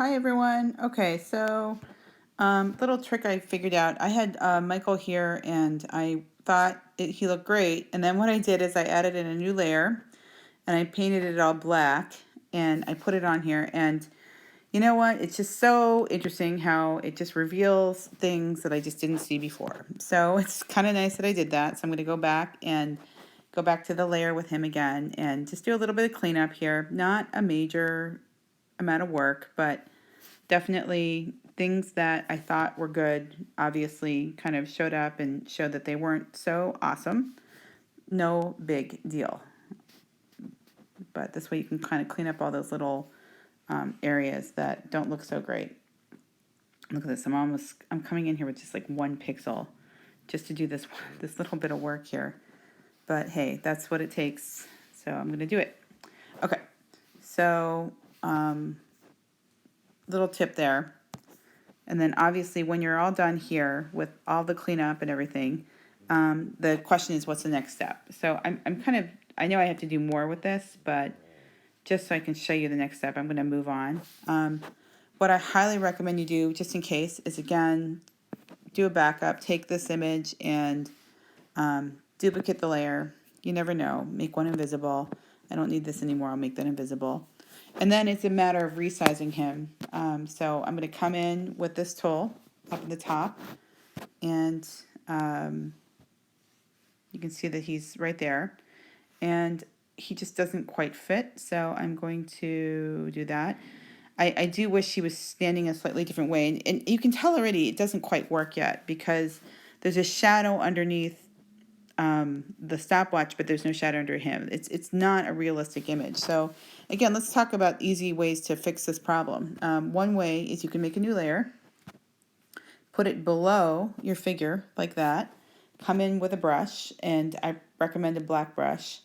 Hi everyone. Okay, so little trick I figured out. I had Michael here and I thought he looked great. And then what I did is I added in a new layer and I painted it all black and I put it on here. And you know what? It's just so interesting how it just reveals things that I just didn't see before. So it's kind of nice that I did that. So I'm going to go back to the layer with him again and just do a little bit of cleanup here. Not a major amount of work, but definitely things that I thought were good obviously kind of showed up and showed that they weren't so awesome. No big deal. But this way you can kind of clean up all those little areas that don't look so great. Look at this. I'm coming in here with just like 1 pixel just to do this little bit of work here. But hey, that's what it takes. So I'm going to do it. Okay. So little tip there. And then obviously when you're all done here with all the cleanup and everything, the question is what's the next step? So I know I have to do more with this, but just so I can show you the next step, I'm going to move on. What I highly recommend you do, just in case, is again, do a backup, take this image and duplicate the layer. You never know, make one invisible. I don't need this anymore, I'll make that invisible. And then it's a matter of resizing him. So I'm going to come in with this tool up at the top, and you can see that he's right there. And he just doesn't quite fit, so I'm going to do that. I do wish he was standing a slightly different way. And you can tell already it doesn't quite work yet because there's a shadow underneath the stopwatch, but there's no shadow under him. It's not a realistic image. So again, let's talk about easy ways to fix this problem. One way is you can make a new layer, put it below your figure like that, come in with a brush, and I recommend a black brush.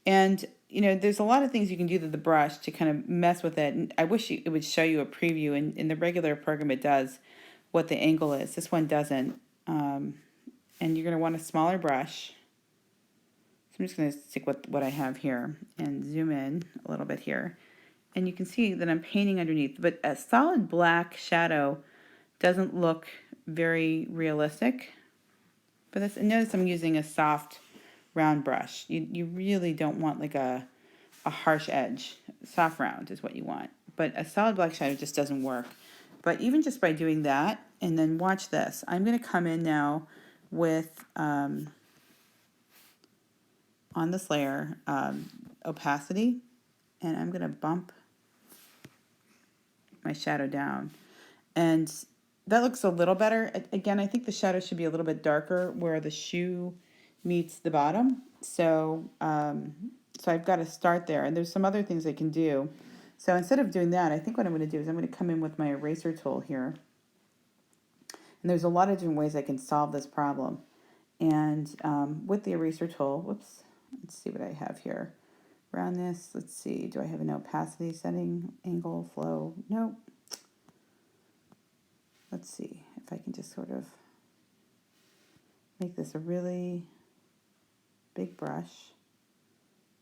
And you know, there's a lot of things you can do to the brush to kind of mess with it. And I wish it would show you a preview. In the regular program, it does what the angle is. This one doesn't. And you're going to want a smaller brush. So I'm just going to stick with what I have here and zoom in a little bit here. And you can see that I'm painting underneath, but a solid black shadow doesn't look very realistic for this. And notice I'm using a soft round brush. You really don't want like a harsh edge. Soft round is what you want. But a solid black shadow just doesn't work. But even just by doing that, and then watch this. I'm going to come in now with on this layer, opacity, and I'm going to bump my shadow down. And that looks a little better. Again, I think the shadow should be a little bit darker where the shoe meets the bottom. So, so I've got to start there. And there's some other things I can do. So instead of doing that, I think what I'm going to do is I'm going to come in with my eraser tool here. And there's a lot of different ways I can solve this problem. And with the eraser tool, whoops, let's see what I have here. Around this, let's see, do I have an opacity setting, angle, flow? Nope. Let's see if I can just sort of make this a really big brush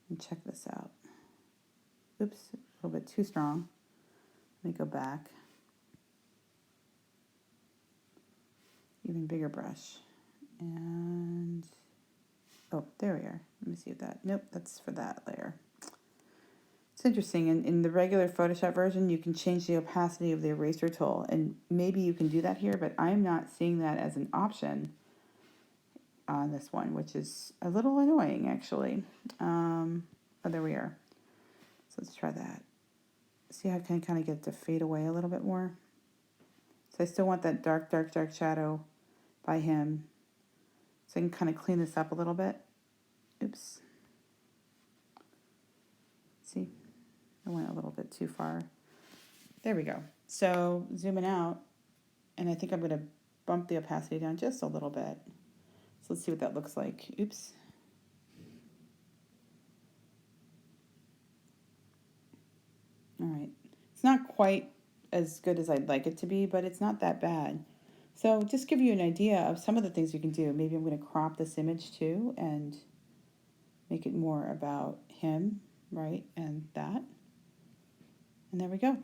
and check this out. Oops, a little bit too strong. Let me go back. Even bigger brush. And, oh, there we are. Let me see if that, nope, that's for that layer. It's interesting, in the regular Photoshop version, you can change the opacity of the eraser tool, and maybe you can do that here, but I'm not seeing that as an option on this one, which is a little annoying, actually. Oh, there we are. So let's try that. See how I can kind of get it to fade away a little bit more? So I still want that dark, dark, dark shadow by him. So I can kind of clean this up a little bit. Oops. See? I went a little bit too far. There we go. So zooming out, and I think I'm going to bump the opacity down just a little bit. So let's see what that looks like. Oops. All right. It's not quite as good as I'd like it to be, but it's not that bad. So just give you an idea of some of the things you can do. Maybe I'm going to crop this image too and make it more about him, right? And that. And there we go.